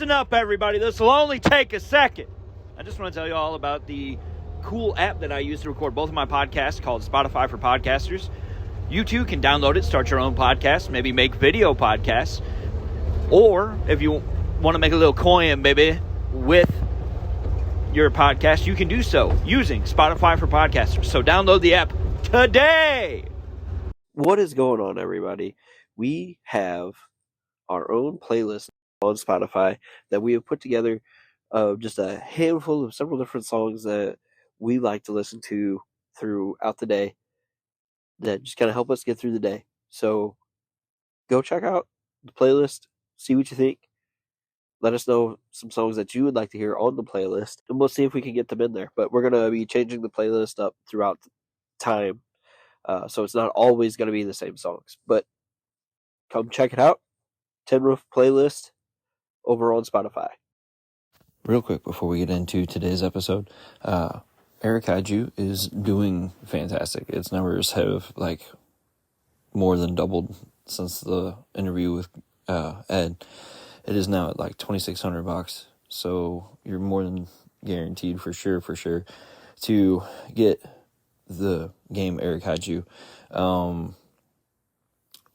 Listen up, everybody. This will only take a second. I just want to tell you all about the cool app that I use to record both of my podcasts called Spotify for Podcasters. You too can download it, start your own podcast, maybe make video podcasts. Or if you want to make a little coin, baby, with your podcast, you can do so using Spotify for Podcasters. So download the app today. What is going on, everybody? We have our own playlist on Spotify that we have put together of just a handful of several different songs that we like to listen to throughout the day that just kind of help us get through the day. So go check out the playlist, see what you think. Let us know some songs that you would like to hear on the playlist, and we'll see if we can get them in there. But we're going to be changing the playlist up throughout time, so it's not always going to be the same songs. But come check it out. Tin Roof playlist over on Spotify. Real quick before we get into today's episode, Eric Kaiju is doing fantastic. Its numbers have more than doubled since the interview with Ed. It is now at $2,600, so you're more than guaranteed for sure to get the game Eric Kaiju.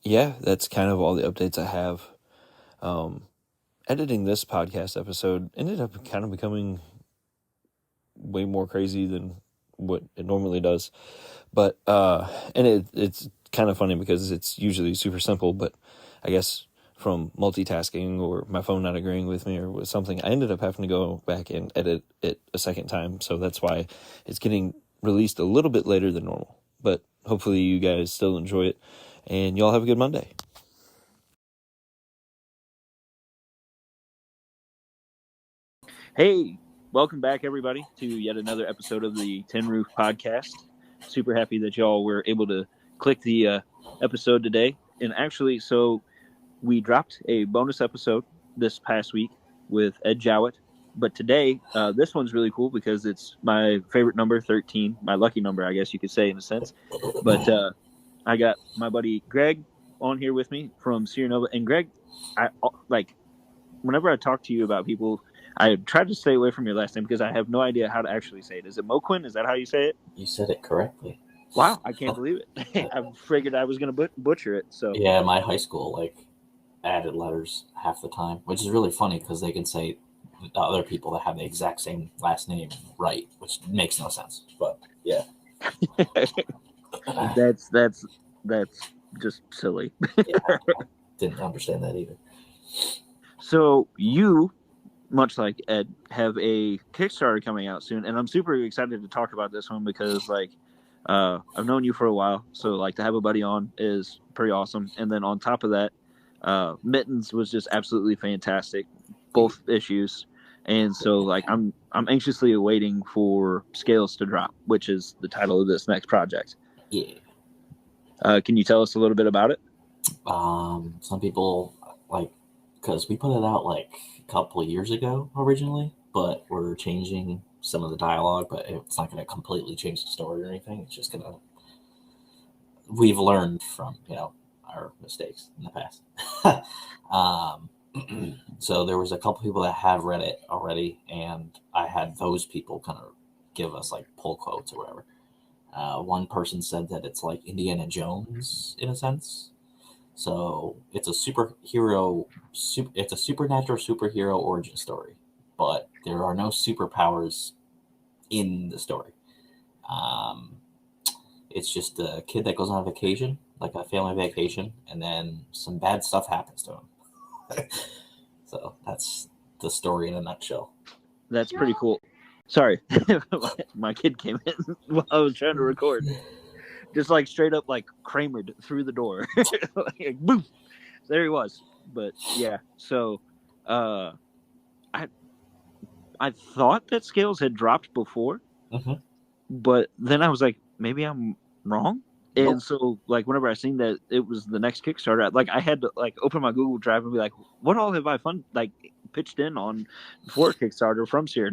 Yeah, that's kind of all the updates I have. Editing this podcast episode ended up kind of becoming way more crazy than what it normally does. But, and it's kind of funny because it's usually super simple, but I guess from multitasking or my phone not agreeing with me or with something, I ended up having to go back and edit it a second time. So that's why it's getting released a little bit later than normal. But hopefully you guys still enjoy it and y'all have a good Monday. Hey, welcome back, everybody, to yet another episode of the Tin Roof Podcast. Super happy that y'all were able to click the episode today. And actually, so we dropped a bonus episode this past week with Ed Jowett. But today, this one's really cool because it's my favorite number, 13, my lucky number, I guess you could say in a sense. But I got my buddy Greg on here with me from Seer. And Greg, whenever I talk to you about people, I tried to stay away from your last name because I have no idea how to actually say it. Is it Moquin? Is that how you say it? You said it correctly. Wow, I can't believe it. I figured I was going to butcher it. So yeah, my high school added letters half the time, which is really funny because they can say other people that have the exact same last name right, which makes no sense. But yeah, that's just silly. Yeah, I didn't understand that either. So you, much like Ed, have a Kickstarter coming out soon, and I'm super excited to talk about this one because I've known you for a while, so to have a buddy on is pretty awesome. And then on top of that, Mittens was just absolutely fantastic, both issues. And so I'm anxiously awaiting for Scales to drop, which is the title of this next project. Yeah. Can you tell us a little bit about it? Some people because we put it out a couple of years ago originally, but we're changing some of the dialogue, but it's not going to completely change the story or anything. It's just going to, we've learned from, our mistakes in the past. So there was a couple people that have read it already, and I had those people kind of give us pull quotes or whatever. One person said that it's like Indiana Jones in a sense. So it's a supernatural superhero origin story, but there are no superpowers in the story. It's just a kid that goes on a vacation, like a family vacation, and then some bad stuff happens to him. So that's the story in a nutshell. That's pretty cool. Sorry, my kid came in while I was trying to record. Just straight up Kramered through the door. Boom! There he was. But yeah, so I thought that Scales had dropped before, but then I was like, maybe I'm wrong. And nope. So whenever I seen that it was the next Kickstarter, I had to open my Google Drive and be like, what all have I pitched in on for Kickstarter from Seer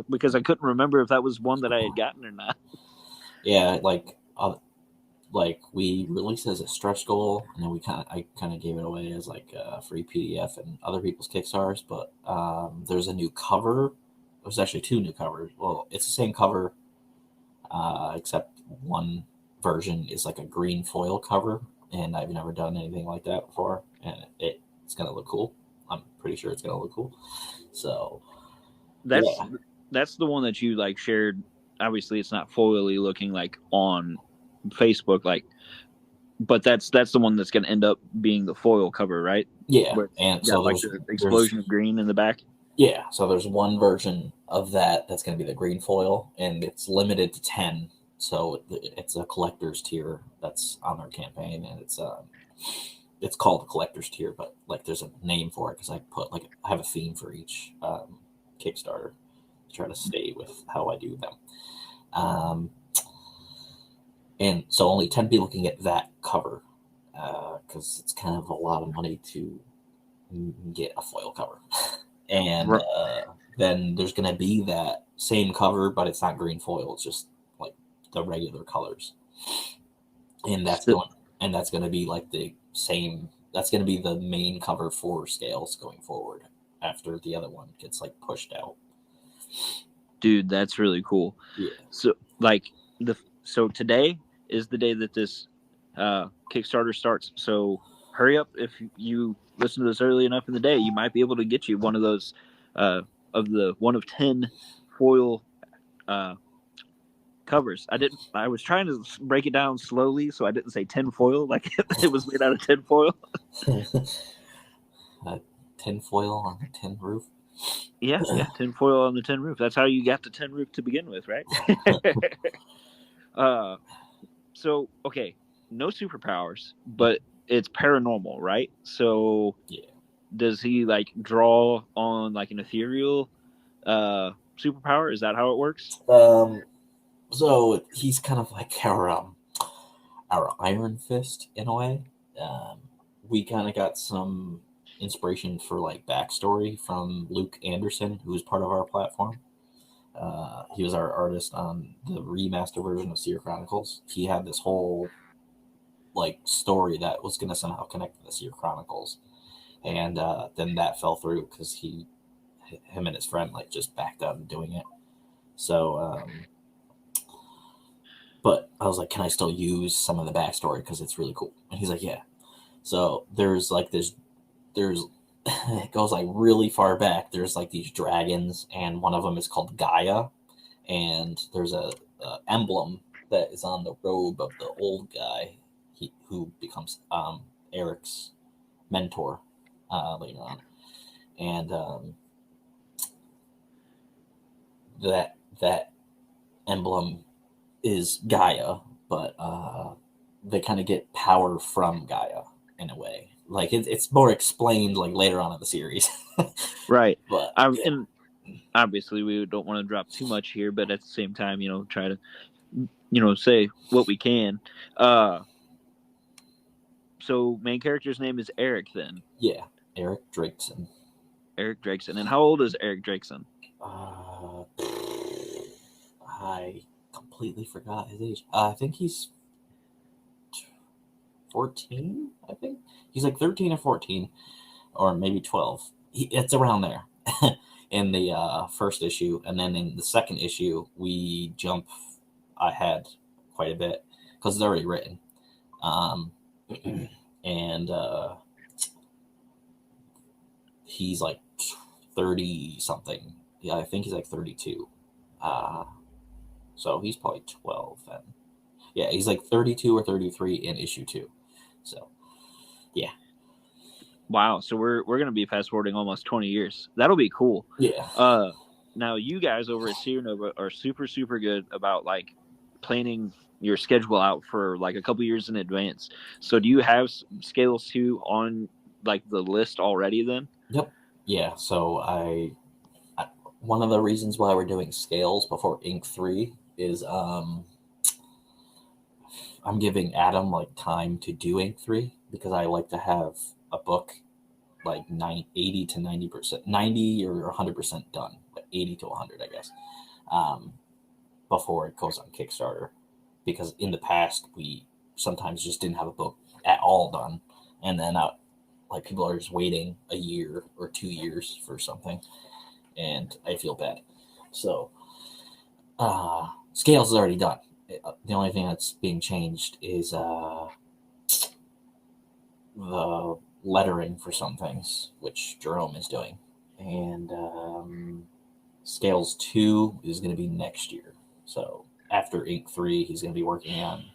because I couldn't remember if that was one that I had gotten or not. Yeah, like we released it as a stretch goal, and then I kind of gave it away as like a free PDF and other people's Kickstarters. But there's a new cover. There's actually 2 new covers. Well, it's the same cover, except one version is like a green foil cover, and I've never done anything like that before, and it's gonna look cool. I'm pretty sure it's gonna look cool. So that's the one that you like shared. Obviously, it's not foily looking like on Facebook, like, but that's the one that's going to end up being the foil cover, right? Yeah, Where and so like the explosion of green in the back. Yeah, so there's one version of that's going to be the green foil, and it's limited to 10. So it's a collector's tier that's on their campaign, and it's called the collector's tier, but like there's a name for it because I have a theme for each Kickstarter to try to stay with how I do them. And so only 10 people can get that cover because it's kind of a lot of money to get a foil cover. And then there's going to be that same cover, but it's not green foil. It's just like the regular colors. And that's going to be like the same. That's going to be the main cover for Scales going forward after the other one gets like pushed out. Dude, that's really cool. Yeah. So like so today is the day that this Kickstarter starts. So hurry up. If you listen to this early enough in the day, you might be able to get you one of those of the 1 of 10 foil covers. I was trying to break it down slowly, so I didn't say 10 foil like it was made out of 10 foil. 10 foil on the tin roof. Yeah, 10 foil on the tin roof. That's how you got the tin roof to begin with, right? So okay, no superpowers, but it's paranormal, right? So yeah, does he like draw on like an ethereal superpower? Is that how it works? So he's kind of like our Iron Fist in a way. We kind of got some inspiration for like backstory from Luke Anderson, who was part of our platform. He was our artist on the remaster version of Seer Chronicles. He had this whole like story that was going to somehow connect to the Seer Chronicles, and then that fell through because him and his friend like just backed out of doing it. So, but I was like, can I still use some of the backstory because it's really cool? And he's like, yeah. So there's it goes like really far back. There's like these dragons, and one of them is called Gaia, and there's a emblem that is on the robe of the old guy who becomes Eric's mentor later on, and that emblem is Gaia, but they kind of get power from Gaia in a way. Like it's more explained like later on in the series, right? But and obviously we don't want to drop too much here, but at the same time, try to say what we can. So main character's name is Eric then? Yeah, Eric Drakeson. Eric Drakeson. And how old is Eric Drakeson? I completely forgot his age. I think he's 14. I think he's like 13 or 14, or maybe 12. It's around there in the first issue, and then in the second issue we jump ahead quite a bit because it's already written. And he's like 30 something. Yeah, I think he's like 32. So he's probably 12 then. Yeah, he's like 32 or 33 in issue 2. So, yeah. Wow. So we're going to be fast forwarding almost 20 years. That'll be cool. Yeah. Now you guys over at Seer Nova are super, super good about like planning your schedule out for like a couple years in advance. So do you have Scales 2 on like the list already then? Yep. Yeah. So I one of the reasons why we're doing Scales before Ink 3 is I'm giving Adam like time to do Ink 3 because I like to have a book like 80 to 90%, 90 or 100% done, but 80 to 100, I guess, before it goes on Kickstarter. Because in the past we sometimes just didn't have a book at all done, and then like people are just waiting a year or 2 years for something, and I feel bad. So Scales is already done. The only thing that's being changed is the lettering for some things, which Jerome is doing, and Scales 2 is going to be next year. So after Ink 3, he's going to be working on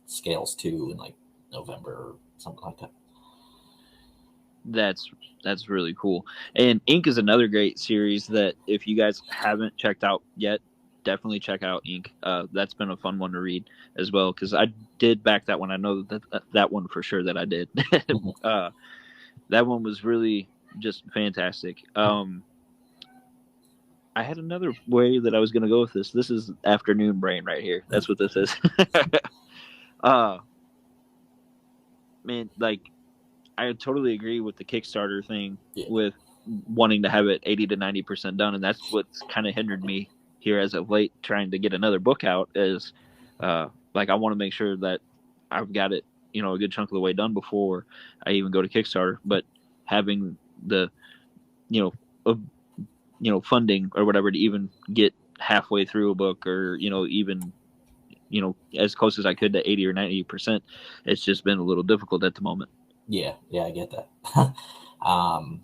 Scales 2 in like November or something like that. That's really cool. And Ink is another great series that if you guys haven't checked out yet, definitely check out Ink. That's been a fun one to read as well, because I did back that one. I know that one for sure that I did. That one was really just fantastic. I had another way that I was going to go with this. This is afternoon brain right here. That's what this is. Man, like, I totally agree with the Kickstarter thing with wanting to have it 80 to 90% done. And that's what's kind of hindered me here as of late, trying to get another book out is like, I want to make sure that I've got it, a good chunk of the way done before I even go to Kickstarter, but having the, funding or whatever to even get halfway through a book or, even, as close as I could to 80 or 90%, it's just been a little difficult at the moment. Yeah, I get that. I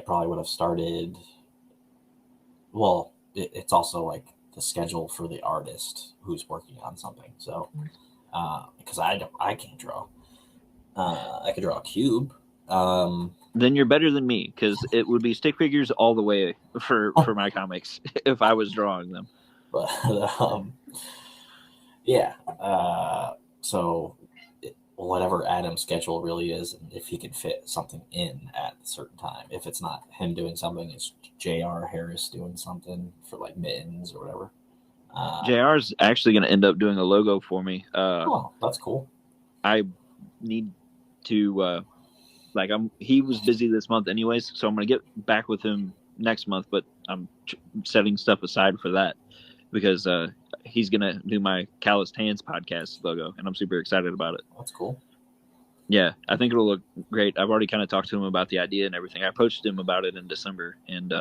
probably would have started. Well, it's also like the schedule for the artist who's working on something. So, because I can't draw. I could draw a cube. Then you're better than me, because it would be stick figures all the way for my comics if I was drawing them. But yeah. So whatever Adam's schedule really is, and if he can fit something in at a certain time. If it's not him doing something, it's J.R. Harris doing something for like mittens or whatever. JR's actually going to end up doing a logo for me. Oh, that's cool. I need to he was busy this month anyways, so I'm going to get back with him next month, but I'm setting stuff aside for that because he's going to do my Calloused Hands podcast logo, and I'm super excited about it. That's cool. Yeah, I think it'll look great. I've already kind of talked to him about the idea and everything. I approached him about it in December, and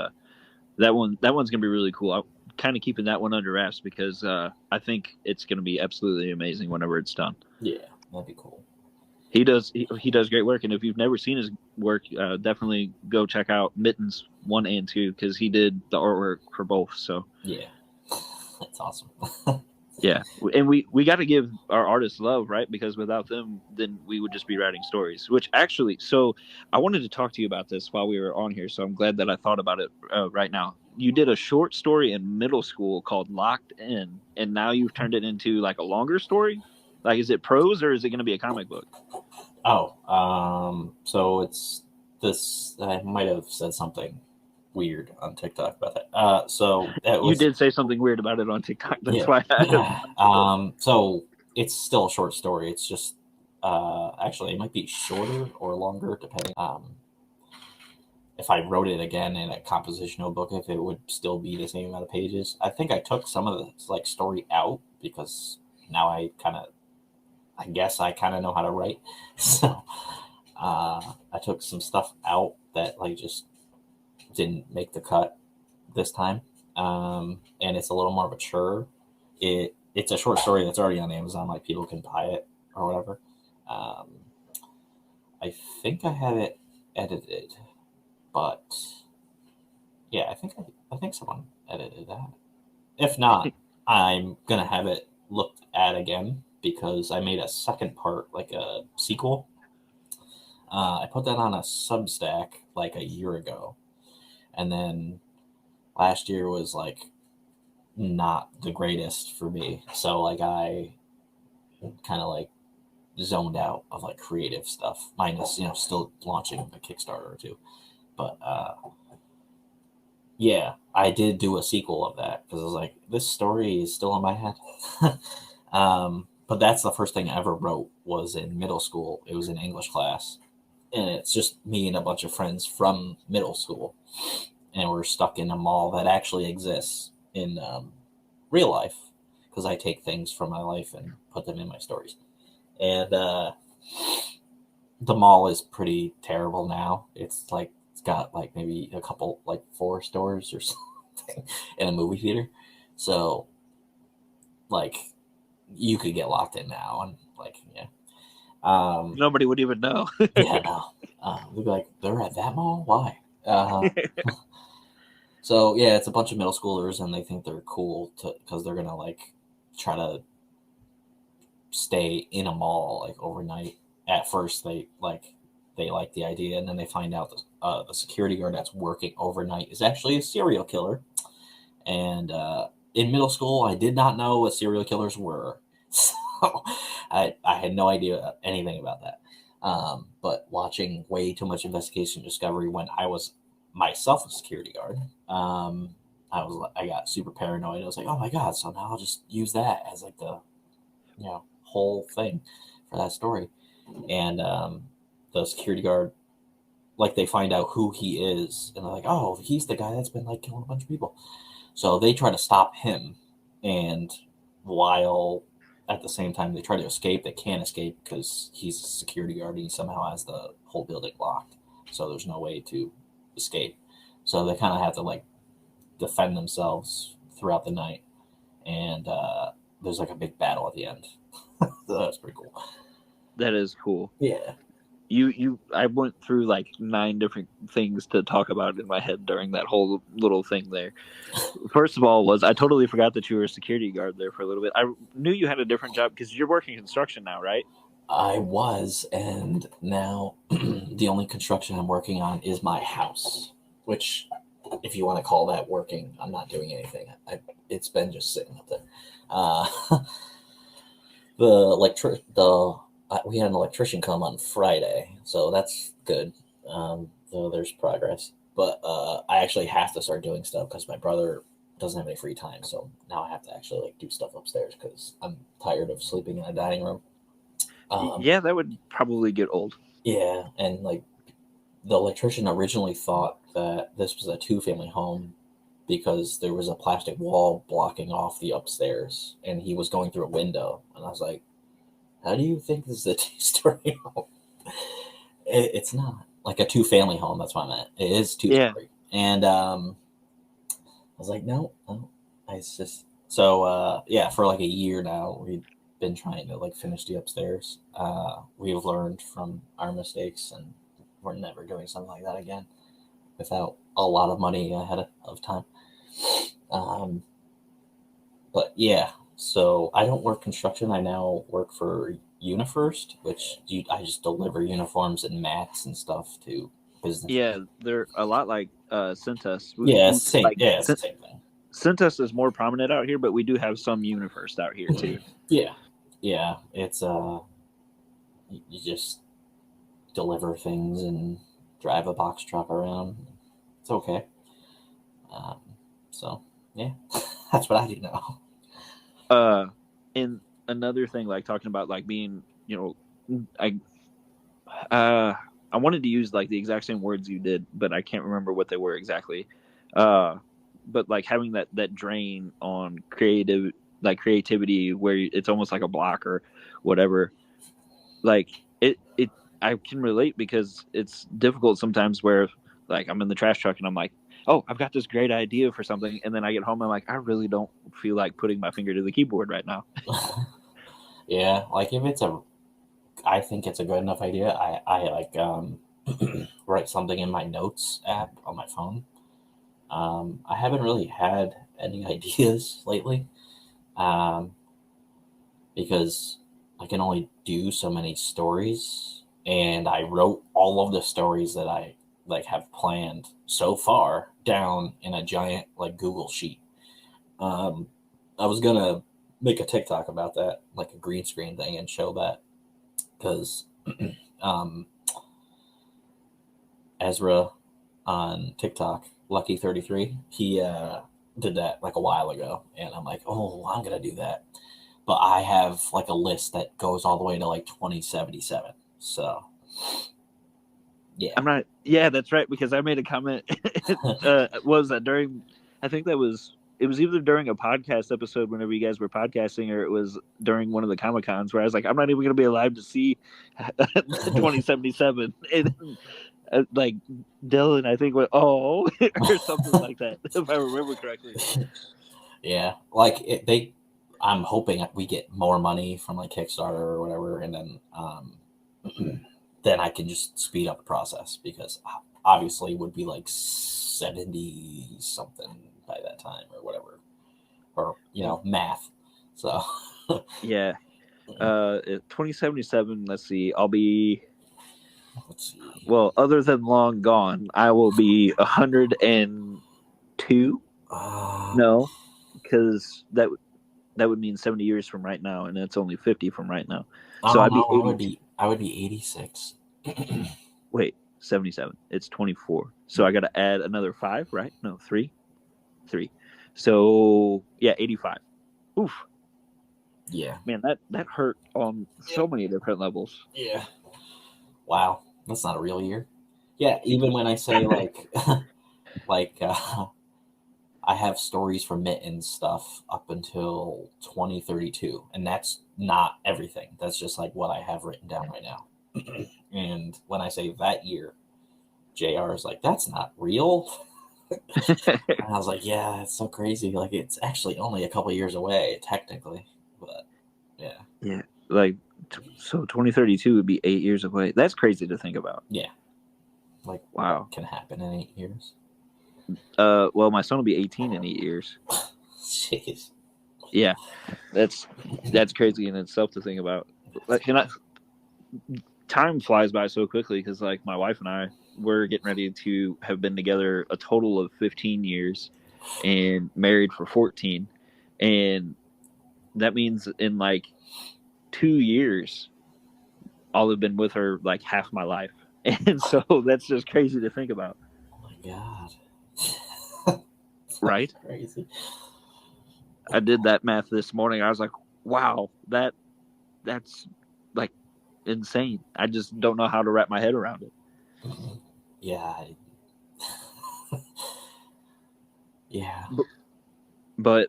that one's going to be really cool. I'm kind of keeping that one under wraps because I think it's going to be absolutely amazing whenever it's done. Yeah, that'd be cool. He does great work, and if you've never seen his work, definitely go check out Mittens 1 and 2 because he did the artwork for both. So yeah, that's awesome. Yeah, and we got to give our artists love, right? Because without them, then we would just be writing stories. Which actually, so I wanted to talk to you about this while we were on here. So I'm glad that I thought about it right now. You did a short story in middle school called Locked In, and now you've turned it into like a longer story. Like, is it prose or is it going to be a comic book? Oh, so it's this. I might have said something weird on TikTok about that. So you did say something weird about it on TikTok. That's why. So it's still a short story. It's just actually it might be shorter or longer depending. If I wrote it again in a compositional book, if it would still be the same amount of pages. I think I took some of the like story out because now I guess I kind of know how to write. So I took some stuff out that like just didn't make the cut this time. And it's a little more mature. It's a short story that's already on Amazon, like people can buy it or whatever. I think I have it edited, but yeah, I think someone edited that. If not, I'm gonna have it looked at again because I made a second part, like a sequel. I put that on a Substack like a year ago. And then last year was like not the greatest for me. So like I kind of like zoned out of like creative stuff, minus, still launching a Kickstarter or two. But yeah, I did do a sequel of that because I was like, this story is still in my head. But that's the first thing I ever wrote was in middle school. It was in English class. And it's just me and a bunch of friends from middle school. And we're stuck in a mall that actually exists in real life because I take things from my life and put them in my stories. And the mall is pretty terrible now. It's got like maybe a couple, like 4 stores or something in a movie theater. So like you could get locked in now, and like, yeah. Nobody would even know. Yeah, no. We'd be like, they're at that mall? Why? So yeah, it's a bunch of middle schoolers, and they think they're cool because they're gonna like try to stay in a mall like overnight. At first, they like the idea, and then they find out the security guard that's working overnight is actually a serial killer. And in middle school, I did not know what serial killers were, so I had no idea anything about that. But watching way too much Investigation Discovery when I was myself a security guard, I got super paranoid. I was like, oh my god! So now I'll just use that as like the whole thing for that story. And the security guard, like, they find out who he is, and they're like, oh, he's the guy that's been like killing a bunch of people. So they try to stop him, and while at the same time they try to escape, they can't escape because he's a security guard and he somehow has the whole building locked. So there's no way to escape. So they kind of have to like defend themselves throughout the night, and there's like a big battle at the end. So that's pretty cool. That is cool. Yeah. I went through like 9 different things to talk about in my head during that whole little thing there. First of all, I totally forgot that you were a security guard there for a little bit. I knew you had a different job because you're working construction now, right? I was, and now the only construction I'm working on is my house, which, if you want to call that working, I'm not doing anything. It's been just sitting up there. We had an electrician come on Friday, so that's good. So there's progress. But I actually have to start doing stuff because my brother doesn't have any free time. So now I have to actually like do stuff upstairs because I'm tired of sleeping in a dining room. Yeah, that would probably get old. Yeah, and like the electrician originally thought that this was a 2-family home because there was a plastic wall blocking off the upstairs, and he was going through a window, and I was like, how do you think this is a 2-story home? It's not like a 2-family home. That's what I meant. It is 2-story. Yeah. And I was like, no, it's just so yeah. For like a year now, we've been trying to like finish the upstairs. We've learned from our mistakes, and we're never doing something like that again without a lot of money ahead of time. But yeah. So I don't work construction. I now work for UniFirst, which I just deliver uniforms and mats and stuff to business. Yeah, they're a lot like Cintas. Yeah, it's the same thing. Cintas is more prominent out here, but we do have some UniFirst out here too. Yeah. It's you just deliver things and drive a box truck around. It's okay. So yeah, that's what I do now. And another thing, like talking about like being, I wanted to use like the exact same words you did, but I can't remember what they were exactly. But like having that drain on creativity where it's almost like a block or whatever. Like I can relate because it's difficult sometimes where like I'm in the trash truck and I'm like, oh, I've got this great idea for something, and then I get home and I'm like, I really don't feel like putting my finger to the keyboard right now. Yeah, like if I think it's a good enough idea, I like write something in my notes app on my phone. I haven't really had any ideas lately, because I can only do so many stories, and I wrote all of the stories that I like have planned so far down in a giant like Google sheet. I was gonna make a TikTok about that, like a green screen thing, and show that because Ezra on TikTok, Lucky33, he did that like a while ago, and I'm like, oh, I'm gonna do that, but I have like a list that goes all the way to like 2077. So yeah, I'm not. Yeah, that's right. Because I made a comment. Was that during? I think it was it was either during a podcast episode whenever you guys were podcasting, or it was during one of the Comic Cons where I was like, I'm not even going to be alive to see 2077. And like Dylan, I think went, oh, or something like that, if I remember correctly. Yeah, I'm hoping we get more money from like Kickstarter or whatever, and then then I can just speed up the process, because obviously it would be like 70 something by that time or whatever, or math. So yeah, 2077. Let's see. I'll be. Let's see. Well, other than long gone, I will be 102. No, because that would mean 70 years from right now, and it's only 50 from right now. So I'd be 80. I would be 86. Wait, 77. It's 24. So I got to add another 5, right? No, 3. So yeah, 85. Oof. Yeah. Man, that hurt on so many different levels. Yeah. Wow, that's not a real year. Yeah, even when I say I have stories for Mittens stuff up until 2032, and that's not everything. That's just like what I have written down right now. And when I say that year, JR is like, that's not real. And I was like, yeah, it's so crazy. Like, it's actually only a couple years away, technically. But yeah. Yeah, like so 2032 would be 8 years away. That's crazy to think about. Yeah. Like, wow, what can happen in 8 years? Well, my son will be 18 in 8 years. Jeez. Yeah, that's crazy in itself to think about. Like, time flies by so quickly, because like my wife and I, we're getting ready to have been together a total of 15 years and married for 14, and that means in like 2 years I'll have been with her like half my life, and so that's just crazy to think about. Oh my god. Right? Crazy. I did that math this morning. I was like, wow, that's like insane. I just don't know how to wrap my head around it. Yeah. Yeah. But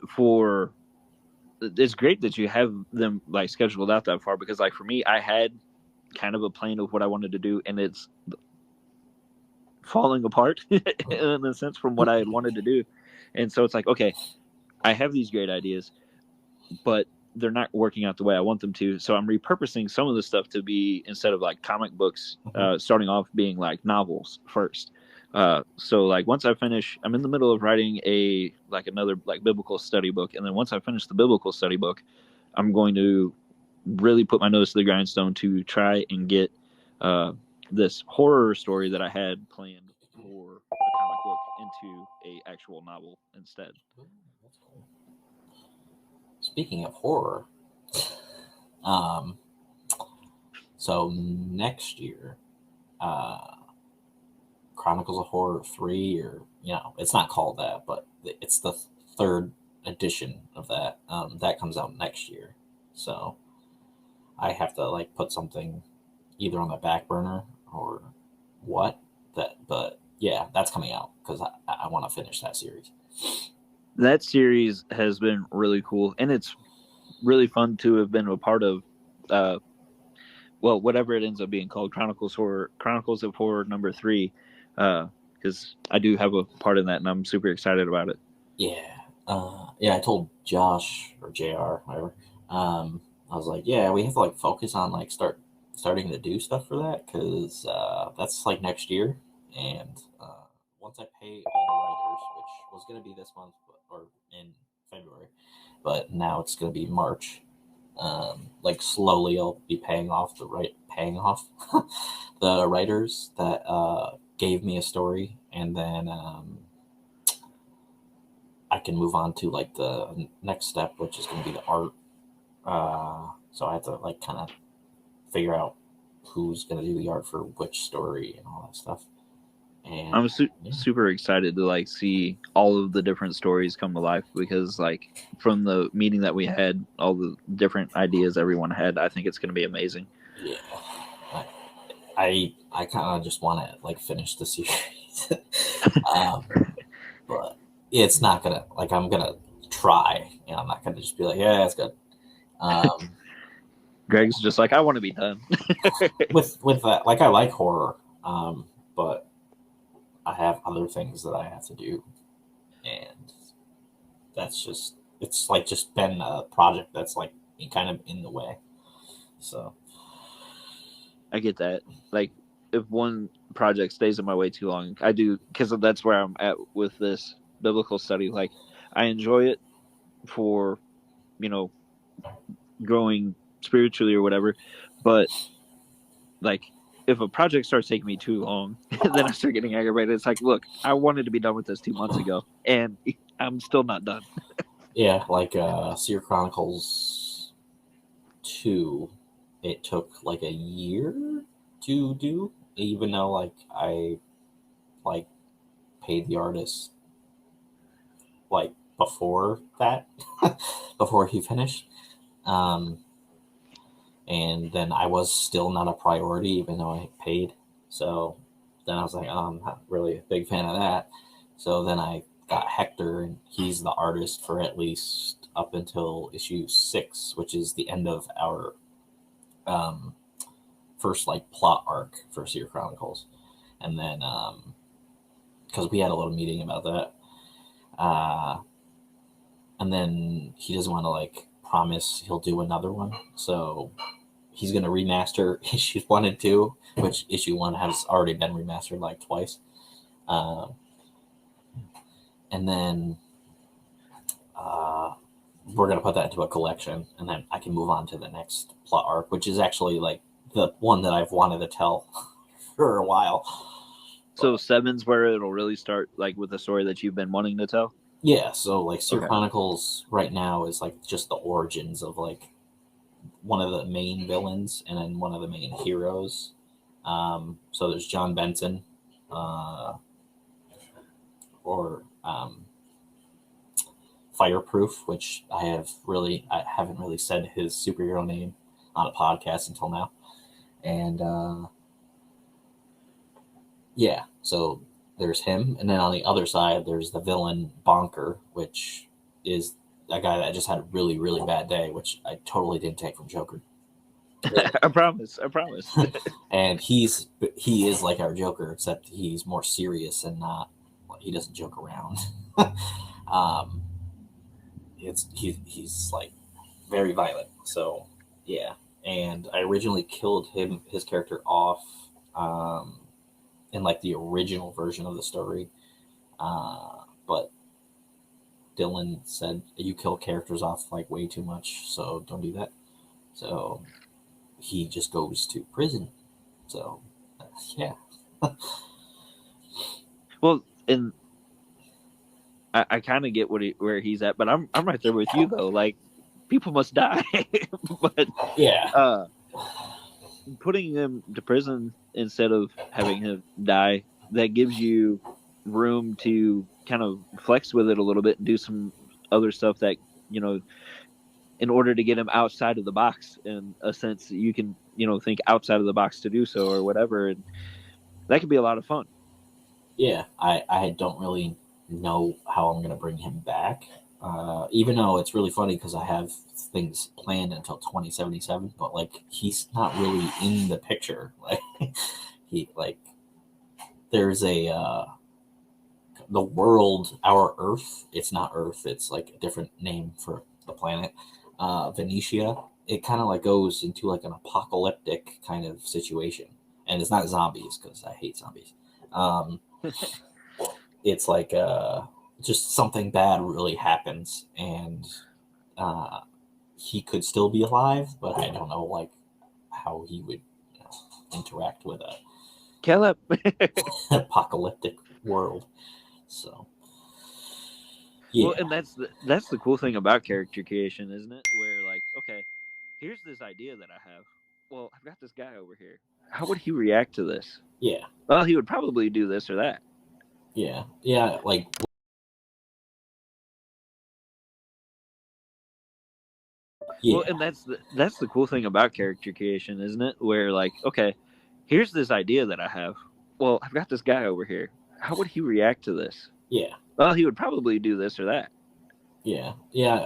it's great that you have them like scheduled out that far, because like for me, I had kind of a plan of what I wanted to do, and it's falling apart in a sense from what I had wanted to do. And so it's like, okay, I have these great ideas, but they're not working out the way I want them to. So I'm repurposing some of the stuff to be, instead of like comic books, starting off being like novels first. So like once I finish, I'm in the middle of writing another like biblical study book. And then once I finish the biblical study book, I'm going to really put my nose to the grindstone to try and get this horror story that I had planned for a comic book into a actual novel instead. That's cool. Speaking of horror, so next year, Chronicles of Horror 3, or it's not called that, but it's the 3rd edition of that. That comes out next year, so I have to like put something either on the back burner or what. But yeah, that's coming out because I want to finish that series. That series has been really cool, and it's really fun to have been a part of. Well, whatever it ends up being called, Chronicles of Horror number 3, because I do have a part in that, and I'm super excited about it. Yeah, I told Josh or JR, whatever. I was like, yeah, we have to like focus on like starting to do stuff for that, because that's like next year, and once I pay all the writers, which was going to be this month or in February, but now it's going to be March. Like slowly I'll be paying off the writers that gave me a story, and then I can move on to like the next step, which is going to be the art. So I have to like kind of figure out who's going to do the art for which story and all that stuff. And I'm super excited to like see all of the different stories come to life, because like from the meeting that we had, all the different ideas everyone had, I think it's going to be amazing. Yeah, I kind of just want to like finish the series, but it's not gonna like I'm gonna try. You know, I'm not gonna just be like, yeah, it's good. Greg's just like, I want to be done. with that, like I like horror, but I have other things that I have to do, and that's just it's like just been a project that's like kind of in the way. So I get that. Like, if one project stays in my way too long, I do, because that's where I'm at with this biblical study. Like, I enjoy it for, growing spiritually or whatever, but like, if a project starts taking me too long, then I start getting aggravated. It's like, look, I wanted to be done with this 2 months ago, and I'm still not done. yeah, like Seer Chronicles 2, it took like a year to do, even though like I like paid the artist like before that, before he finished. And then I was still not a priority, even though I paid. So then I was like, oh, I'm not really a big fan of that. So then I got Hector, and he's the artist for at least up until issue 6, which is the end of our first like plot arc for Seer Chronicles. And then because we had a little meeting about that, and then he doesn't want to like promise he'll do another one, so he's going to remaster issues 1 and 2, which issue 1 has already been remastered like twice. And then we're going to put that into a collection, and then I can move on to the next plot arc, which is actually like the one that I've wanted to tell for a while. So 7's where it'll really start, like with the story that you've been wanting to tell? Yeah, so like Seer Okay. Chronicles right now is like just the origins of like one of the main villains and then one of the main heroes. So there's John Benson, or Fireproof, which I haven't really said his superhero name on a podcast until now. And yeah, so there's him, and then on the other side there's the villain Bonker, which is a guy that just had a really, really bad day, which I totally didn't take from Joker. I promise. And he is like our Joker, except he's more serious and not, he doesn't joke around. He's like very violent. So yeah, and I originally killed his character off in like the original version of the story, but Dylan said you kill characters off like way too much, so don't do that. So he just goes to prison. So yeah. Well, and I kind of get where he's at, but I'm right there with you though. Like, people must die, but yeah, putting him to prison instead of having him die, that gives you room to kind of flex with it a little bit and do some other stuff that, in order to get him outside of the box, in a sense, you can, think outside of the box to do so or whatever. And that could be a lot of fun. Yeah, I don't really know how I'm going to bring him back. Even though it's really funny because I have things planned until 2077, but like he's not really in the picture. Like there's the world, our Earth. It's not Earth. It's like a different name for the planet, Venetia. It kind of like goes into like an apocalyptic kind of situation, and it's not zombies because I hate zombies. It's like just something bad really happens, and he could still be alive, but I don't know like how he would interact with a Caleb. apocalyptic world. So yeah. Well, and that's the cool thing about character creation, isn't it? Where, like, okay, here's this idea that I have. Well, I've got this guy over here. How would he react to this? Yeah, Yeah. yeah, like Well, he would probably do this or that. yeah, Well, and that's the cool thing about character creation, isn't it? Where, like, okay, here's this idea that I have. Well, I've got this guy over here. How would he react to this? yeah, Well, he would probably do this or that. Yeah.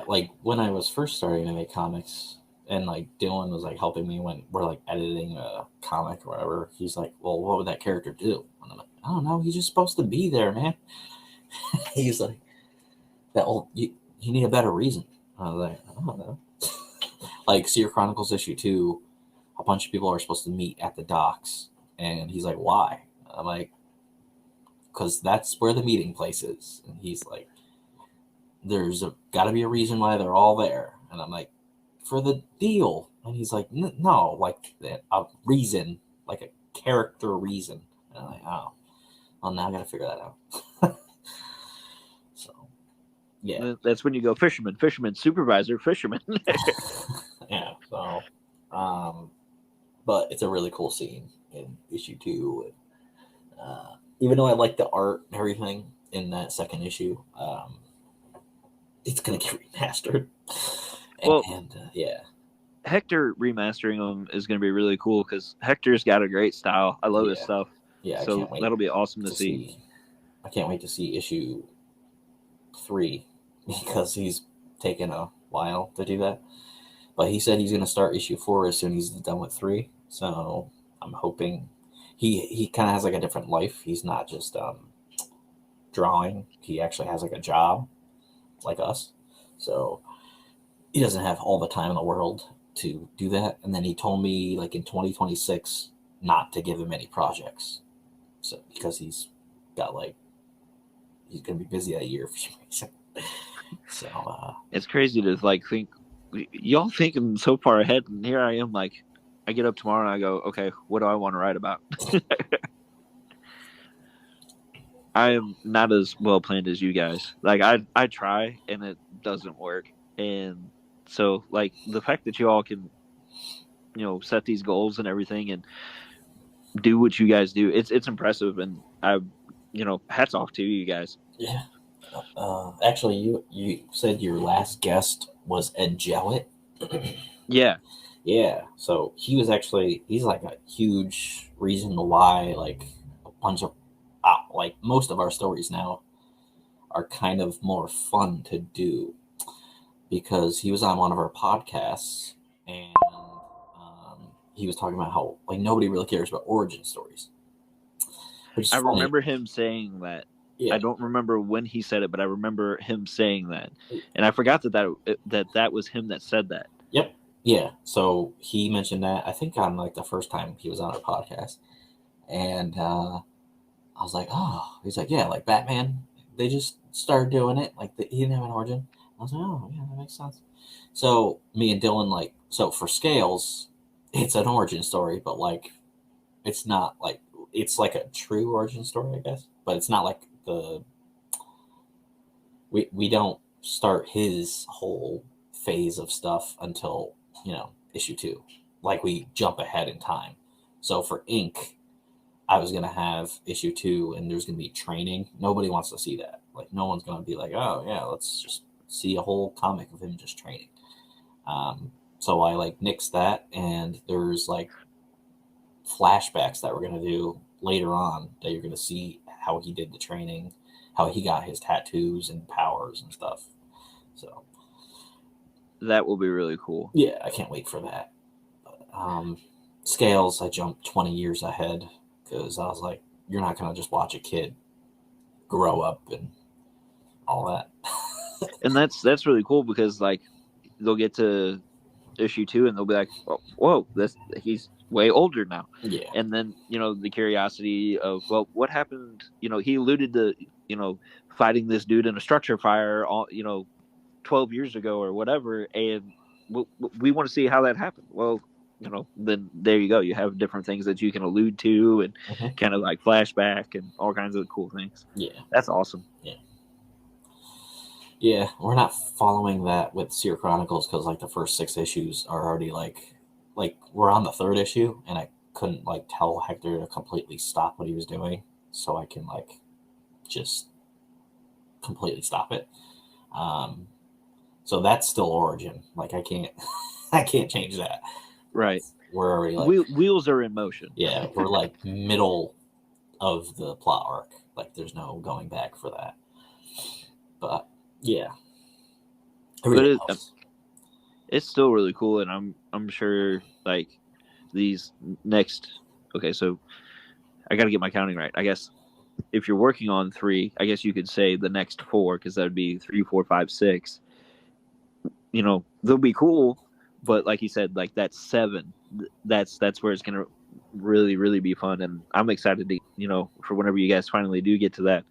Like when I was first starting to make comics, and like Dylan was like helping me when we're like editing a comic or whatever. He's like, "Well, what would that character do?" And I'm like, "I don't know. He's just supposed to be there, man." He's like, "That you need a better reason." I was like, "I don't know." Like Seer Chronicles issue 2, a bunch of people are supposed to meet at the docks, and he's like, "Why?" I'm like, "Because that's where the meeting place is." And he's like, "There's got to be a reason why they're all there." And I'm like, "For the deal." And he's like, "No, like a reason, like a character reason." And I'm like, "Oh, well, now I got to figure that out." So, yeah. That's when you go fisherman, supervisor, fisherman. Yeah. So, but it's a really cool scene in issue 2. Even though I like the art and everything in that second issue, it's gonna get remastered. Well, yeah. Hector remastering them is going to be really cool because Hector's got a great style. I love his stuff. Yeah, so I can't wait that'll be awesome to see. I can't wait to see issue 3 because he's taken a while to do that. But he said he's going to start issue 4 as soon as he's done with 3. So I'm hoping he kind of has like a different life. He's not just drawing. He actually has like a job like us. So he doesn't have all the time in the world to do that. And then he told me like in 2026 not to give him any projects. So because he's got like he's gonna be busy that year for some reason. So it's crazy to like think y'all thinking so far ahead, and here I am like I get up tomorrow and I go, okay, what do I want to write about? I am not as well planned as you guys. Like I try and it doesn't work. And so like the fact that you all can, set these goals and everything and do what you guys do, it's impressive. And I, hats off to you guys. Yeah. Actually, you said your last guest was Ed Jowett. Yeah. Yeah. So he's like a huge reason why like a bunch of like most of our stories now are kind of more fun to do because he was on one of our podcasts and he was talking about how like nobody really cares about origin stories. I remember him saying that. Yeah. I don't remember when he said it, but I remember him saying that, and I forgot that was him that said that. Yep. Yeah. So he mentioned that I think on like the first time he was on our podcast, and I was like, oh, he's like, yeah, like Batman, they just started doing it. Like he didn't have an origin. I was like, oh yeah, that makes sense. So me and Dylan so for Scales, it's an origin story, but like it's not like it's like a true origin story, I guess, but it's not like we don't start his whole phase of stuff until issue 2. Like we jump ahead in time. So for Ink, I was gonna have issue 2 and there's gonna be training. Nobody wants to see that. Like no one's gonna be like, oh yeah, let's just see a whole comic of him just training. So I like nixed that, and there's like flashbacks that we're gonna do later on that you're gonna see how he did the training, how he got his tattoos and powers and stuff. So that will be really cool. Yeah, I can't wait for that. Scales, I jumped 20 years ahead because I was like, you're not gonna just watch a kid grow up and all that. And that's really cool because like they'll get to issue 2 and they'll be like, whoa, he's way older now. Yeah. And then the curiosity of, well, what happened? He alluded to fighting this dude in a structure fire 12 years ago or whatever, and we want to see how that happened. Well, then there you go, you have different things that you can allude to and kind of like flashback and all kinds of cool things. Yeah, that's awesome. Yeah, we're not following that with Seer Chronicles because like the first 6 issues are already like we're on the 3rd issue, and I couldn't like tell Hector to completely stop what he was doing so I can like just completely stop it. So that's still origin. Like I can't change that. Right. We're already like wheels are in motion. Yeah, we're like middle of the plot arc. Like there's no going back for that. Yeah. But It helps. it's still really cool, and I'm sure like these next. Okay, so I got to get my counting right. I guess if you're working on 3, I guess you could say the next 4 because that would be 3, 4, 5, 6. You know, they'll be cool, but like you said, like that's 7. That's where it's gonna really be fun, and I'm excited to for whenever you guys finally do get to that.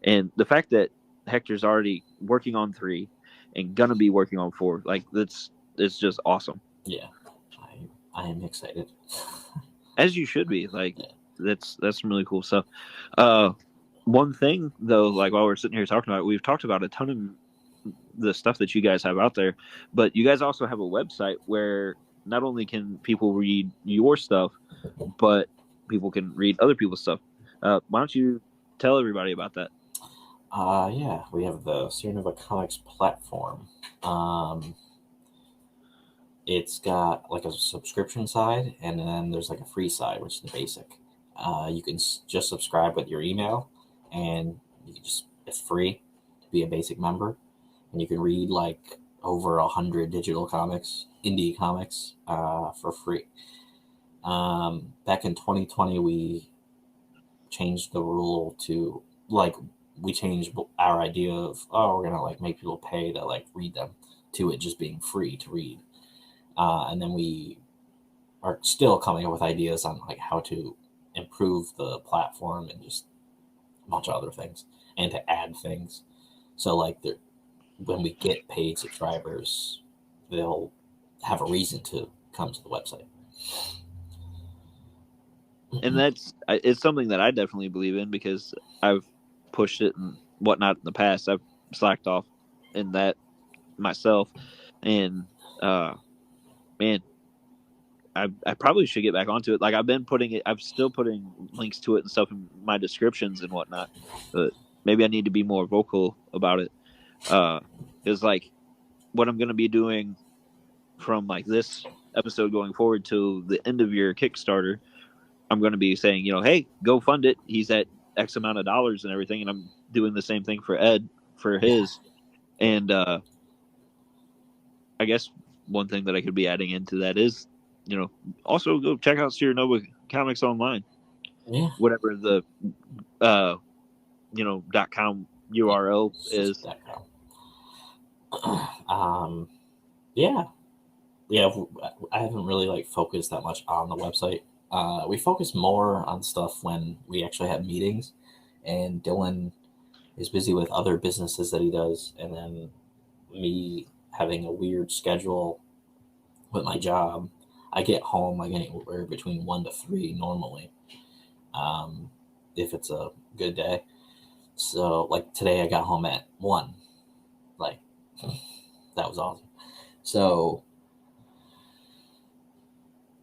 And the fact that Hector's already working on 3 and gonna be working on 4, like it's just awesome. Yeah, I am excited. As you should be. Like Yeah. that's some really cool stuff. One thing though, like while we're sitting here talking about it, we've talked about a ton of the stuff that you guys have out there, but you guys also have a website where not only can people read your stuff, but people can read other people's stuff. Why don't you tell everybody about that? Yeah, we have the Seer Comics platform. It's got like a subscription side, and then there's like a free side, which is the basic. You can just subscribe with your email, and it's free to be a basic member, and you can read like over 100 digital comics, indie comics, for free. Back in 2020, we changed the rule to like we changed our idea of we're gonna like make people pay to like read them to it just being free to read. And then we are still coming up with ideas on like how to improve the platform and just a bunch of other things and to add things. So like when we get paid subscribers, they'll have a reason to come to the website. And it's something that I definitely believe in because I've pushed it and whatnot in the past. I've slacked off in that myself, and man, I probably should get back onto it. Like I'm still putting links to it and stuff in my descriptions and whatnot, but maybe I need to be more vocal about it. Because like what I'm going to be doing from like this episode going forward to the end of your Kickstarter, I'm going to be saying, hey, go fund it. He's at X amount of dollars and everything. And I'm doing the same thing for Ed for his. And I guess one thing that I could be adding into that is, also go check out Seer Comics online. Yeah. Whatever the, .com URL is. Yeah. I haven't really like focused that much on the website. We focus more on stuff when we actually have meetings, and Dylan is busy with other businesses that he does, and then me having a weird schedule with my job. I get home like anywhere between 1 to 3 normally, if it's a good day. So like today I got home at 1. Like that was awesome. So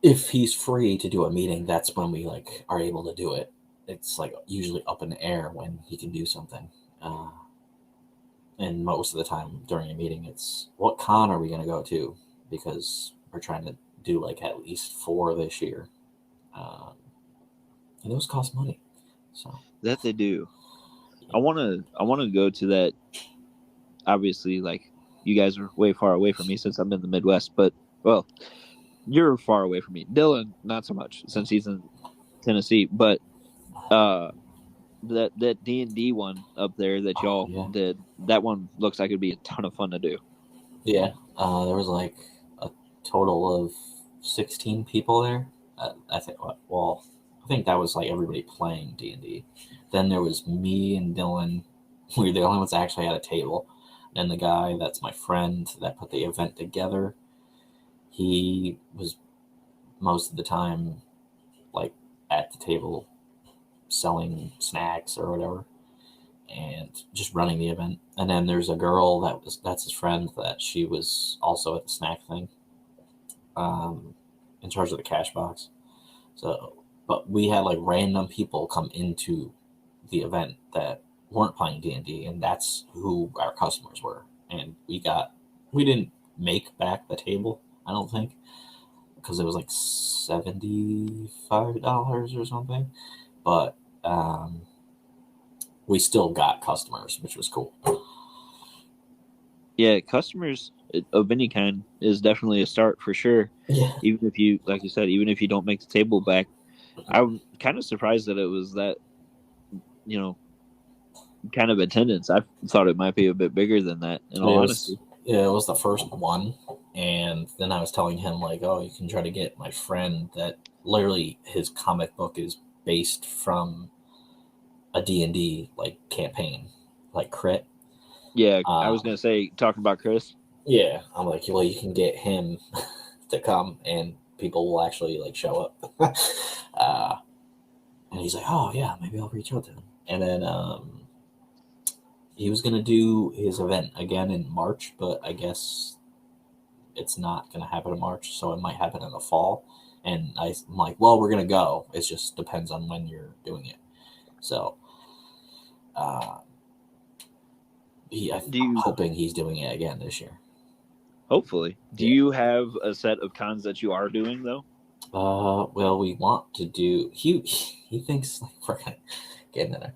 if he's free to do a meeting, that's when we like are able to do it. It's like usually up in the air when he can do something. And most of the time during a meeting, it's what con are we going to go to? Because we're trying to do like at least 4 this year. And those cost money. So that they do. I want to go to that. Obviously, like you guys are way far away from me since I'm in the Midwest, but well, you're far away from me. Dylan, not so much since he's in Tennessee, but that D&D one up there that y'all did, that one looks like it'd be a ton of fun to do. Yeah, there was like a total of 16 people there. I think that was like everybody playing D&D. Then there was me and Dylan. We were the only ones that actually had a table. And the guy that's my friend that put the event together, he was most of the time like at the table selling snacks or whatever and just running the event. And then there's a girl that's his friend that she was also at the snack thing, in charge of the cash box. So, but we had like random people come into the event that weren't playing D&D, and that's who our customers were. And we didn't make back the table, I don't think, because it was like $75 or something. But we still got customers, which was cool. Yeah, customers of any kind is definitely a start for sure. Yeah. Even if you, like you said, even if you don't make the table back, I'm kind of surprised that it was that, you know, kind of attendance. I thought it might be a bit bigger than that, in all honesty. It was the first one, and then I was telling him like, oh, you can try to get my friend that literally his comic book is based from a D&D like campaign, like crit. Yeah, I was Um, gonna say, talking about Chris. yeah, I'm like, well, you can get him to come, and people will actually like show up. And he's like, oh yeah, maybe I'll reach out to him. And then he was gonna do his event again in March, but I guess it's not gonna happen in March, so it might happen in the fall. And I'm like, well, we're gonna go. It just depends on when you're doing it. So, uh, I'm Do you hoping he's doing it again this year. hopefully? Do Yeah. you have a set of cons that you are doing though? Well, we want to do. He thinks like we're gonna get into there.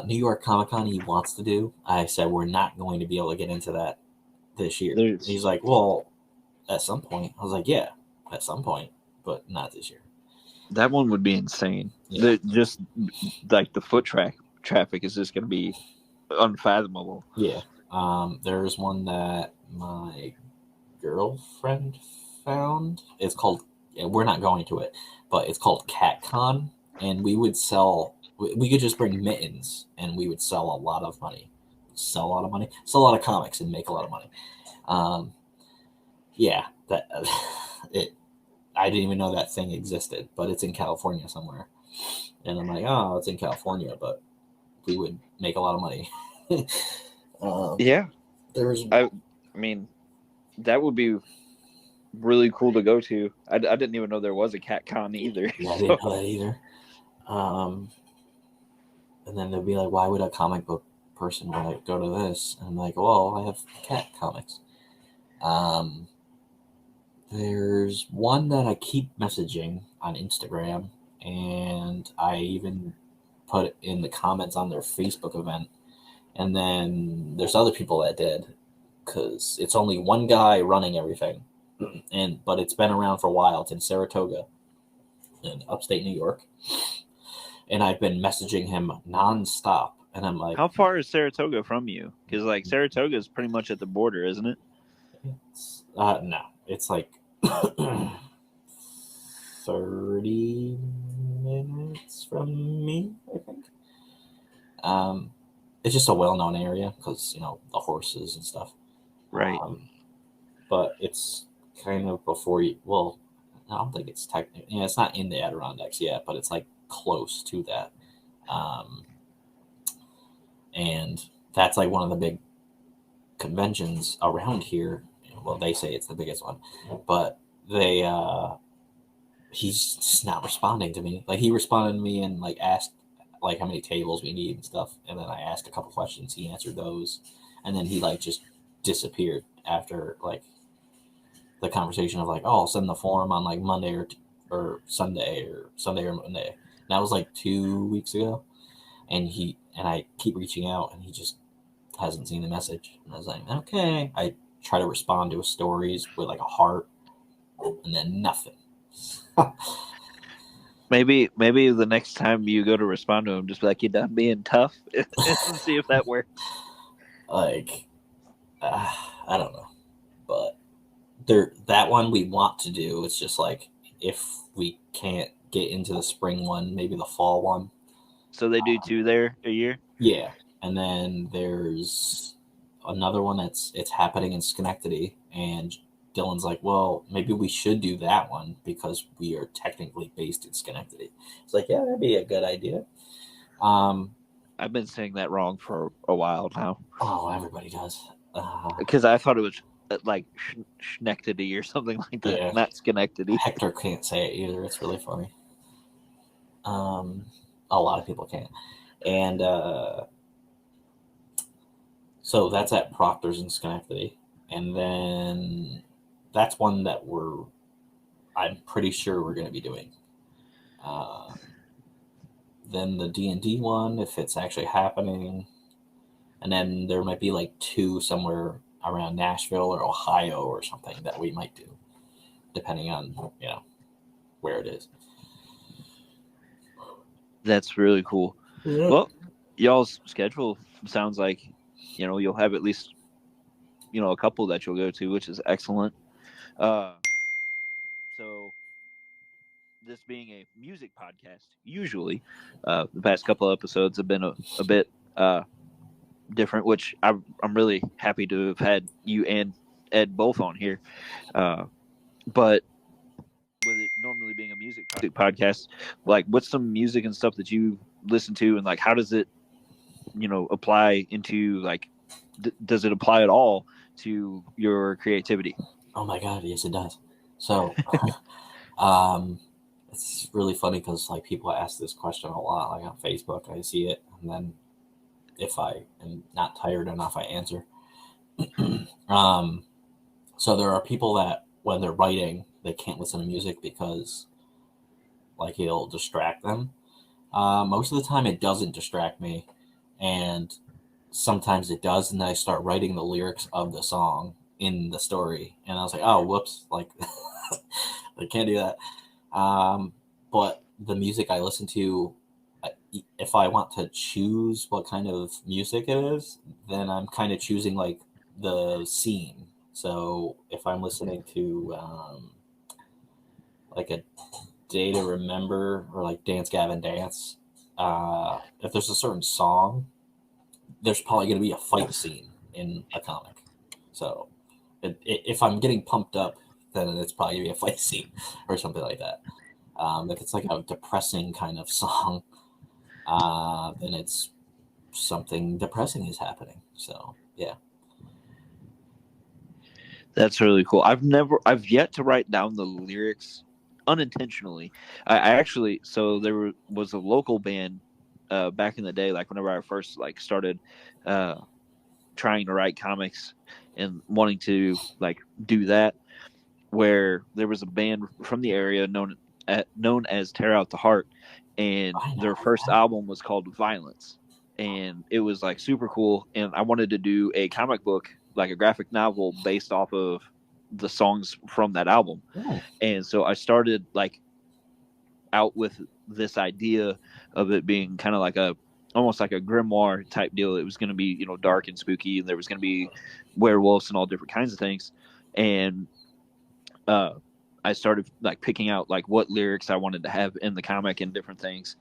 New York Comic Con he wants to do. I said we're not going to be able to get into that this year. There's He's like, well, at some point. I was like, yeah, at some point, but not this year. that one would be insane. Yeah. Just like the traffic is just gonna be unfathomable. Yeah. There's one that my girlfriend found. It's called. We're not going to it, but it's called CatCon, and we would sell. We could just bring mittens, and we would sell a lot of money. Sell a lot of money. Sell a lot of comics, and make a lot of money. Yeah, that it. I didn't even know that thing existed, but it's in California somewhere. And I'm like, oh, it's in California, but we would make a lot of money. Yeah, There's, I mean, that would be really cool to go to. I didn't even know there was a CatCon either. yeah, I didn't know that either. And then they'd be like, why would a comic book person want to go to this? And I'm like, well, I have cat comics. There's one that I keep messaging on Instagram, and I even put it in the comments on their Facebook event. And then there's other people that did, because it's only one guy running everything, but it's been around for a while. It's in Saratoga, in upstate New York, and I've been messaging him nonstop. And I'm like, How far is Saratoga from you? Because like Saratoga is pretty much at the border, isn't it? no, it's like 30 minutes from me, I think. It's just a well-known area because the horses and stuff. Right. But it's kind of before you. Well, I don't think it's technically. It's not in the Adirondacks yet, but it's like close to that. And that's like one of the big conventions around here. Well, they say it's the biggest one, but he's just not responding to me. Like he responded to me and like asked like how many tables we need and stuff, and then I asked a couple questions. He answered those, and then he like just disappeared after like the conversation of like, oh, I'll send the form on like Monday or Sunday or Monday. And that was like 2 weeks ago, and I keep reaching out, and he just hasn't seen the message. And I was like, okay. I try to respond to his stories with like a heart, and then nothing. Maybe the next time you go to respond to him, just be like, you done being tough, and see if that works. Like, I don't know, but that one we want to do. It's just like if we can't get into the spring one, maybe the fall one. So they do 2 there a year. Yeah, and then there's another one it's happening in Schenectady, and Dylan's like, well, maybe we should do that one because we are technically based in Schenectady. It's like, yeah, that'd be a good idea. I've been saying that wrong for a while now. Oh, everybody does. Because I thought it was like Schenectady or something like that, Yeah. not Schenectady. Hector can't say it either. It's really funny. A lot of people can't. And so that's at Proctor's in Schenectady. And then that's one that I'm pretty sure we're going to be doing. Then the D&D one, if it's actually happening. And then there might be like 2 somewhere around Nashville or Ohio or something that we might do, depending on where it is. That's really cool. Yeah. Well, y'all's schedule sounds like you'll have at least a couple that you'll go to, which is excellent. So this being a music podcast, usually the past couple of episodes have been a bit different, which I'm really happy to have had you and Ed both on here. But with it normally being a music podcast, like what's some music and stuff that you listen to, and like how does it apply into like does it apply at all to your creativity? Oh my God, yes it does. So it's really funny because like people ask this question a lot, like on Facebook. I see it, and then if I am not tired enough, I answer. So there are people that when they're writing, they can't listen to music because like it'll distract them. Most of the time it doesn't distract me, and sometimes it does, and then I start writing the lyrics of the song in the story, and I was like, oh whoops, like I can't do that. But the music I listen to, if I want to choose what kind of music it is, then I'm kind of choosing like the scene. So if I'm listening to like a Day to Remember or like Dance Gavin Dance, if there's a certain song, there's probably going to be a fight scene in a comic. So if I'm getting pumped up, then it's probably going to be a fight scene or something like that. If it's like a depressing kind of song, then it's something depressing is happening. So yeah. That's really cool. I've yet to write down the lyrics unintentionally. I actually, so there was a local band back in the day, like whenever I first like started trying to write comics and wanting to like do that, where there was a band from the area known as Tear Out the Heart, and their first album was called Violence, and it was like super cool, and I wanted to do a comic book, like a graphic novel based off of the songs from that album. Oh. And so I started like out with this idea of it being kind of like almost like a grimoire type deal. It was going to be dark and spooky, and there was going to be werewolves and all different kinds of things. And I started like picking out like what lyrics I wanted to have in the comic and different things,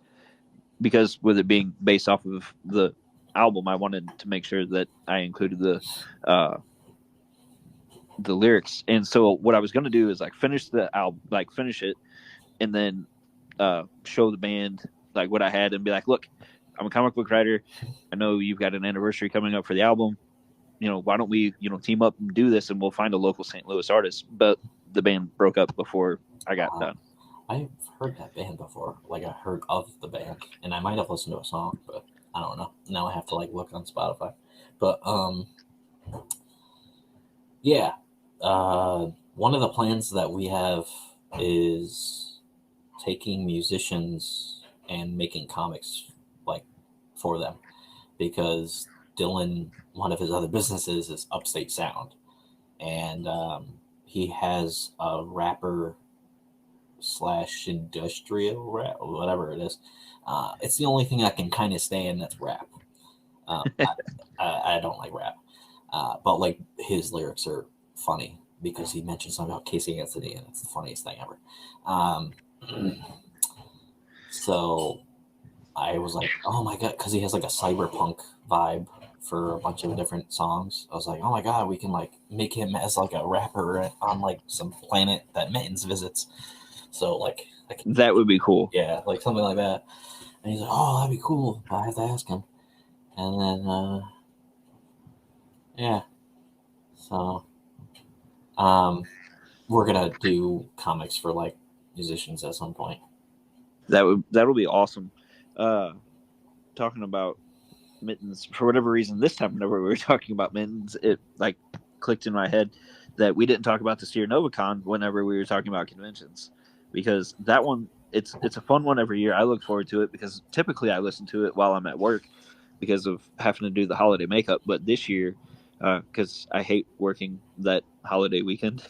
because with it being based off of the album, I wanted to make sure that I included the lyrics. And so what I was going to do is like finish the album, like finish it, and then show the band like what I had and be like, look, I'm a comic book writer. I know you've got an anniversary coming up for the album. Why don't we, team up and do this, and we'll find a local St. Louis artist. But the band broke up before I got done. I've heard that band before. Like I heard of the band, and I might have listened to a song, but I don't know. Now I have to like look on Spotify. But yeah. One of the plans that we have is taking musicians and making comics like for them, because Dylan, one of his other businesses is Upstate Sound, and he has a rapper / industrial rap, whatever it is. It's the only thing I can kind of stand that's rap. I don't like rap, but like his lyrics are funny because he mentioned something about Casey Anthony, and it's the funniest thing ever. So I was like, oh my God, because he has like a cyberpunk vibe for a bunch of different songs. I was like, oh my God, we can like make him as like a rapper on like some planet that Mittens visits. So like that would be cool. Yeah, like something like that. And he's like, oh, that'd be cool. I have to ask him. And then yeah. So we're gonna do comics for like musicians at some point. That'll be awesome. Talking about Mittens, for whatever reason, this time whenever we were talking about Mittens, it like clicked in my head that we didn't talk about the Seer NovaCon whenever we were talking about conventions, because that one it's a fun one every year. I look forward to it because typically I listen to it while I'm at work because of having to do the holiday makeup. But this year, because I hate working that holiday weekend.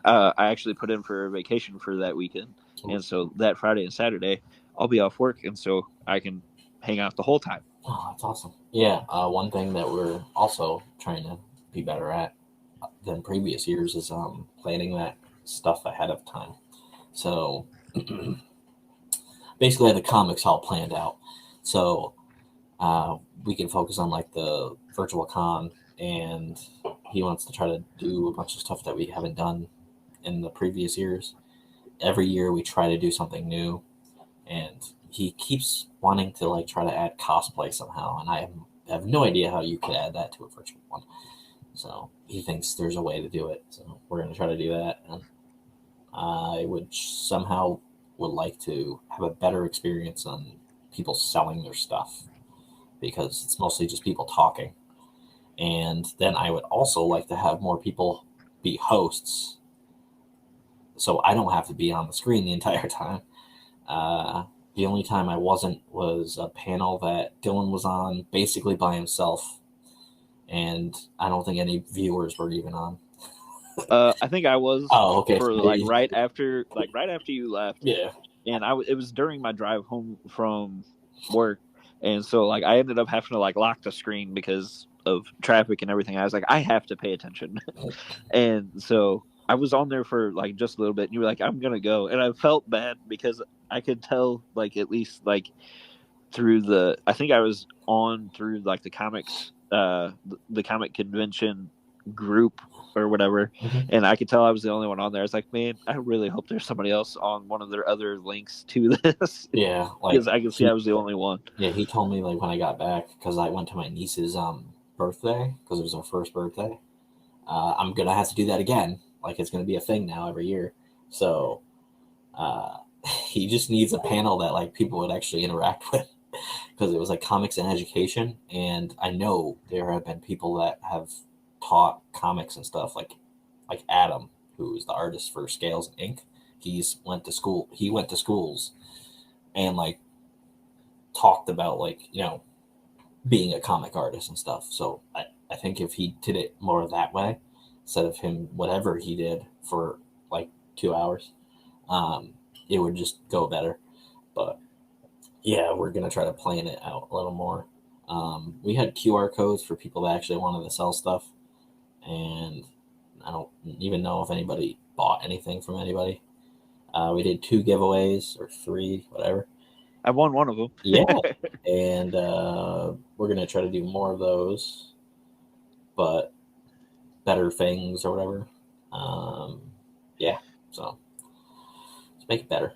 I actually put in for a vacation for that weekend, and so that Friday and Saturday I'll be off work, and so I can hang out the whole time. Oh, that's awesome. Yeah, one thing that we're also trying to be better at than previous years is planning that stuff ahead of time. So basically, I have the comics all planned out. So we can focus on like the virtual con, and he wants to try to do a bunch of stuff that we haven't done in the previous years. Every year we try to do something new, and he keeps wanting to like try to add cosplay somehow, and I have no idea how you could add that to a virtual one. So he thinks there's a way to do it. So we're going to try to do that, and I would like to have a better experience on people selling their stuff, because it's mostly just people talking. And then I would also like to have more people be hosts, so I don't have to be on the screen the entire time. The only time I wasn't was a panel that Dylan was on basically by himself, and I don't think any viewers were even on. I think I was. Oh, okay. For like right after you left. Yeah. And it was during my drive home from work, and so like I ended up having to like lock the screen because of traffic and everything. I was like, I have to pay attention, and so I was on there for like just a little bit. And you were like, I'm gonna go, and I felt bad because I could tell like at least like through I think I was on through like the comics, the comic convention group or whatever, and I could tell I was the only one on there. I was like, man, I really hope there's somebody else on one of their other links to this. Yeah, like, because I could see I was the only one. Yeah, he told me like when I got back, because I went to my niece's birthday, because it was her first birthday. I'm gonna have to do that again. Like, it's gonna be a thing now every year. So he just needs a panel that like people would actually interact with, because it was like comics and education, and I know there have been people that have taught comics and stuff, like Adam, who is the artist for Scales and Ink. He went to schools and like talked about like, you know, being a comic artist and stuff. So I think if he did it more that way, instead of him whatever he did for like 2 hours, it would just go better. But yeah, we're gonna try to plan it out a little more. We had QR codes for people that actually wanted to sell stuff, and I don't even know if anybody bought anything from anybody. We did 2 giveaways or 3, whatever. I won one of them. Yeah, and we're gonna try to do more of those, but better things or whatever. Yeah, so let's make it better.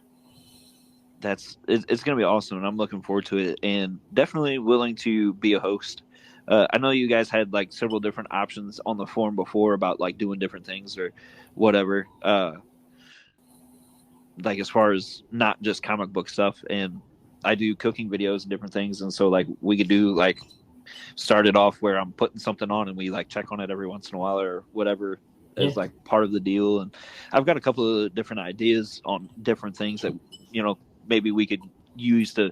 It's gonna be awesome, and I'm looking forward to it, and definitely willing to be a host. I know you guys had like several different options on the forum before about like doing different things or whatever. Like as far as not just comic book stuff, and I do cooking videos and different things, and so like we could do like start it off where I'm putting something on and we like check on it every once in a while or whatever as like part of the deal. And I've got a couple of different ideas on different things that, you know, maybe we could use to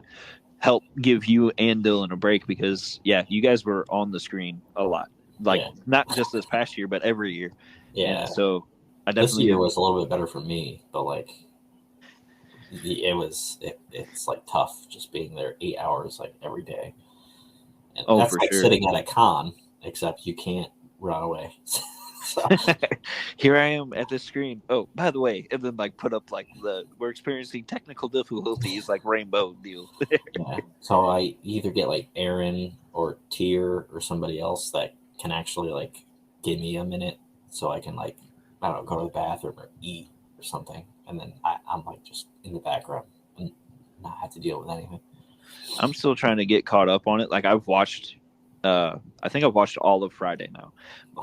help give you and Dylan a break, because you guys were on the screen a lot, like not just this past year but every year. And so I definitely, this year was a little bit better for me, but like it's like tough just being there 8 hours like every day. And that's like sitting at a con, except you can't run away. Here I am at this screen. Oh, by the way, and then like put up like we're experiencing technical difficulties, like rainbow deal. Yeah. So I either get like Aaron or Seer or somebody else that can actually like give me a minute so I can like, I don't know, go to the bathroom or eat or something, and then I'm like just in the background and not have to deal with anything. I'm still trying to get caught up on it. Like I've watched, I think I've watched all of Friday now,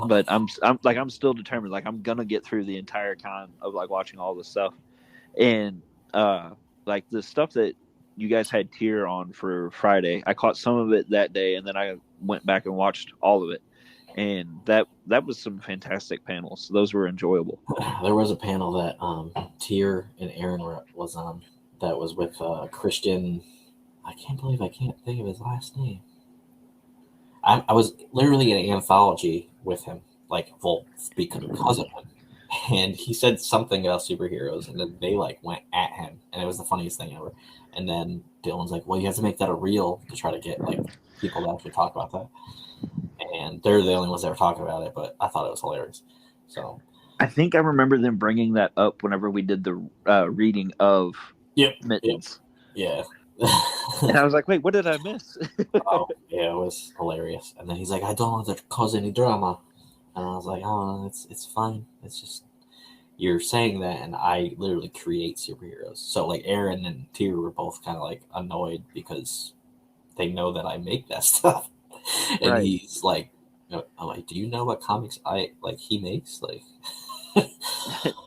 but I'm still determined. Like I'm gonna get through the entire con of like watching all the stuff, and like the stuff that you guys had tier on for Friday. I caught some of it that day, and then I went back and watched all of it, and that was some fantastic panels. Those were enjoyable. There was a panel that Tier and Aaron was on that was with Christian. I can't believe I can't think of his last name. I was literally in an anthology with him, like, well, because of him. And he said something about superheroes, and then they like went at him, and it was the funniest thing ever. And then Dylan's like, "Well, you have to make that a reel to try to get like people to actually talk about that." And they're the only ones that were talking about it, but I thought it was hilarious. So I think I remember them bringing that up whenever we did the reading of Mittens. Yeah. And I was like, wait, what did I miss? Oh, yeah, it was hilarious. And then he's like, "I don't want to cause any drama." And I was like, "Oh, it's fine. It's just you're saying that, and I literally create superheroes." So like Aaron and Tyr were both kind of like annoyed because they know that I make that stuff, and Right. he's like, "I'm like, do you know what comics he makes?" Like,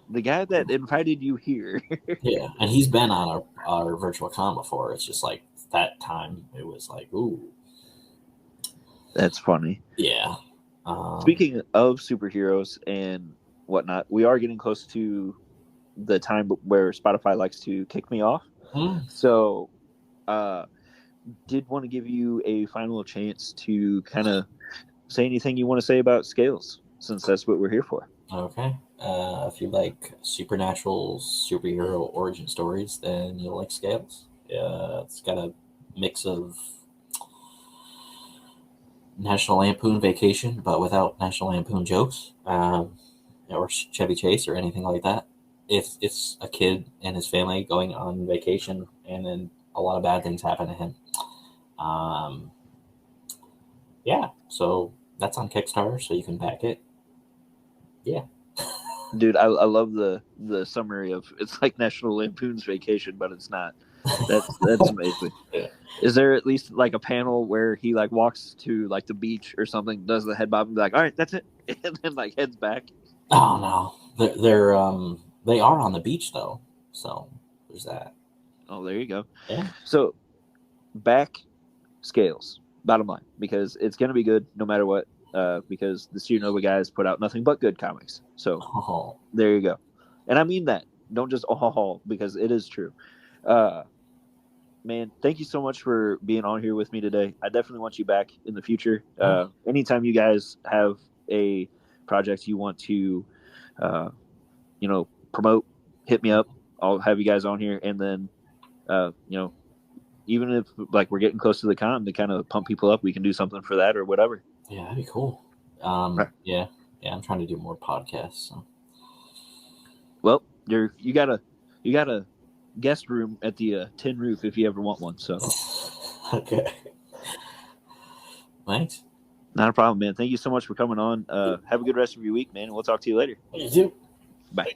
The guy that invited you here. yeah, and he's been on our virtual con before. It's just like that time it was like, ooh, That's funny. yeah. Speaking of superheroes and whatnot, we are getting close to the time where Spotify likes to kick me off. So, did want to give you a final chance to kind of say anything you want to say about Scales, since that's what we're here for. Okay. If you like supernatural superhero origin stories, then you'll like Scales. It's got a mix of National Lampoon Vacation, but without National Lampoon jokes, or Chevy Chase or anything like that. It's a kid and his family going on vacation, and then a lot of bad things happen to him. Yeah, so that's on Kickstarter, so you can back it. Yeah. Dude, I love the summary of it's like National Lampoon's Vacation, but it's not. That's amazing. Yeah. Is there at least like a panel where he like walks to like the beach or something, does the head bob and be like, all right, that's it, and then like heads back? Oh no, they are on the beach though, so there's that. Oh, there you go. Yeah. So back Scales, bottom line, because it's gonna be good no matter what. Because the Seer Nova guys put out nothing but good comics. So there you go. And I mean that. Don't just because it is true. Man, thank you so much for being on here with me today. I definitely want you back in the future. Anytime you guys have a project you want to, promote, hit me up. I'll have you guys on here. And then, even if like we're getting close to the con to kind of pump people up, we can do something for that or whatever. Yeah, that'd be cool. Right. Yeah, I'm trying to do more podcasts. So. Well, you got a guest room at the Tin Roof if you ever want one. So, okay, thanks. Not a problem, man. Thank you so much for coming on. Have a good rest of your week, man. And we'll talk to you later. You too. Bye.